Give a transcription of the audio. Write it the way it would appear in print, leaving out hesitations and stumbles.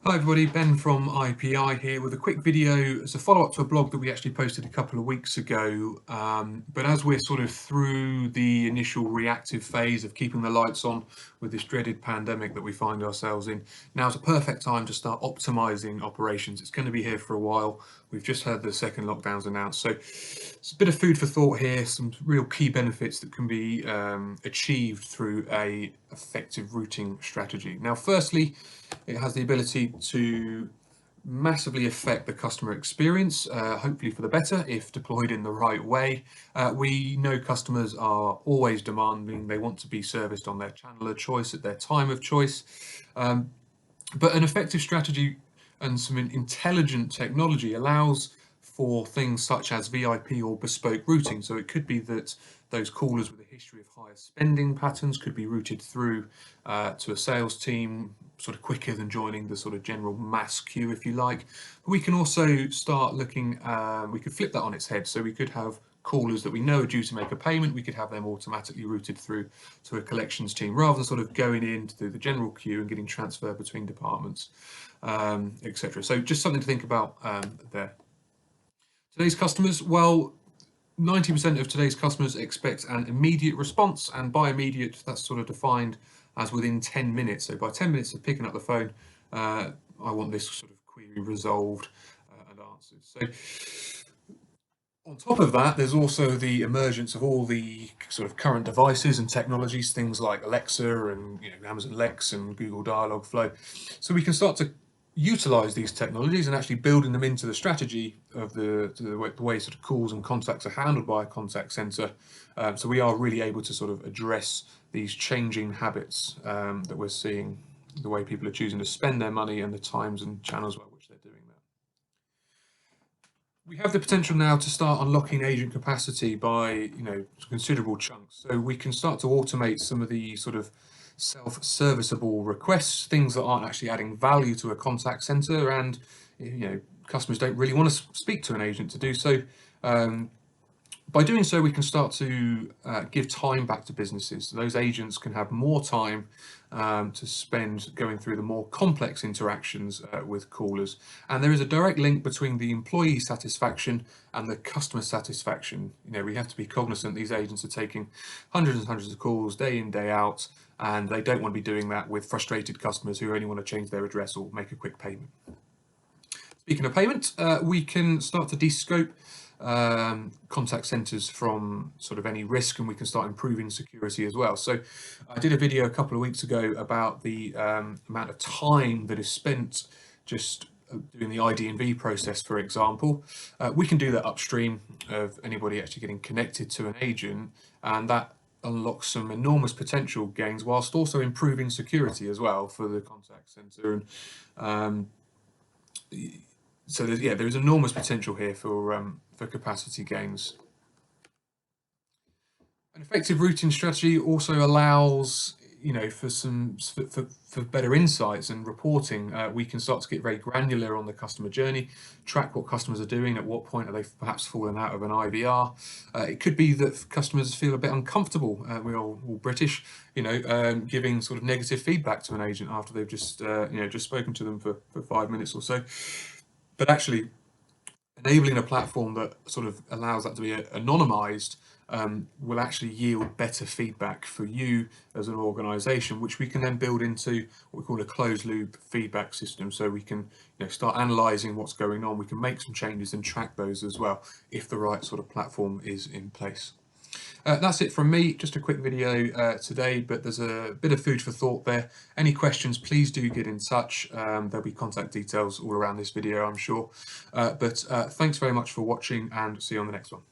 Hi everybody, Ben from IPI here with a quick video as a follow-up to a blog that we actually posted a couple of weeks ago. But as we're sort of through the initial reactive phase of keeping the lights on with this dreaded pandemic that we find ourselves in, now's a perfect time to start optimizing operations. It's going to be here for a while. We've just had the second lockdowns announced. So it's a bit of food for thought here, some real key benefits that can be achieved through a effective routing strategy. Now, firstly, it has the ability to massively affect the customer experience, hopefully for the better if deployed in the right way. We know customers are always demanding, they want to be serviced on their channel of choice at their time of choice. But an effective strategy and some intelligent technology allows for things such as VIP or bespoke routing. So it could be that those callers with a history of higher spending patterns could be routed through to a sales team sort of quicker than joining the sort of general mass queue, if you like. But we can also start looking, we could flip that on its head. So we could have callers that we know are due to make a payment, we could have them automatically routed through to a collections team rather than sort of going in through the general queue and getting transferred between departments, etc. So just something to think about there. Today's customers, well, 90% of today's customers expect an immediate response, and by immediate, that's sort of defined as within 10 minutes. So by 10 minutes of picking up the phone, I want this sort of query resolved and answered. So on top of that, there's also the emergence of all the sort of current devices and technologies, things like Alexa and Amazon Lex and Google Dialogflow. So we can start to utilize these technologies and actually building them into the strategy of the way sort of calls and contacts are handled by a contact center. So we are really able to sort of address these changing habits that we're seeing, the way people are choosing to spend their money and the times and channels by which they're doing that. We have the potential now to start unlocking agent capacity by considerable chunks. So we can start to automate some of the sort of self-serviceable requests, things that aren't actually adding value to a contact center, and customers don't really want to speak to an agent to do so. By doing so, we can start to give time back to businesses. So those agents can have more time to spend going through the more complex interactions with callers. And there is a direct link between the employee satisfaction and the customer satisfaction. We have to be cognizant these agents are taking hundreds and hundreds of calls day in, day out, and they don't want to be doing that with frustrated customers who only want to change their address or make a quick payment. Speaking of payment, we can start to de-scope contact centers from sort of any risk, and we can start improving security as well. So I did a video a couple of weeks ago about the amount of time that is spent just doing the ID&V process, for example. We can do that upstream of anybody actually getting connected to an agent, and that unlocks some enormous potential gains whilst also improving security as well for the contact center. And so there's enormous potential here for capacity gains. An effective routing strategy also allows, for better insights and reporting. We can start to get very granular on the customer journey, track what customers are doing, at what point are they perhaps fallen out of an IVR. It could be that customers feel a bit uncomfortable. We're all British, giving sort of negative feedback to an agent after they've just spoken to them for 5 minutes or so. But actually, enabling a platform that sort of allows that to be anonymized will actually yield better feedback for you as an organization, which we can then build into what we call a closed loop feedback system. So we can start analyzing what's going on. We can make some changes and track those as well if the right sort of platform is in place. That's it from me, just a quick video today, but there's a bit of food for thought there. Any questions, please do get in touch. There'll be contact details all around this video, I'm sure. But thanks very much for watching, and see you on the next one.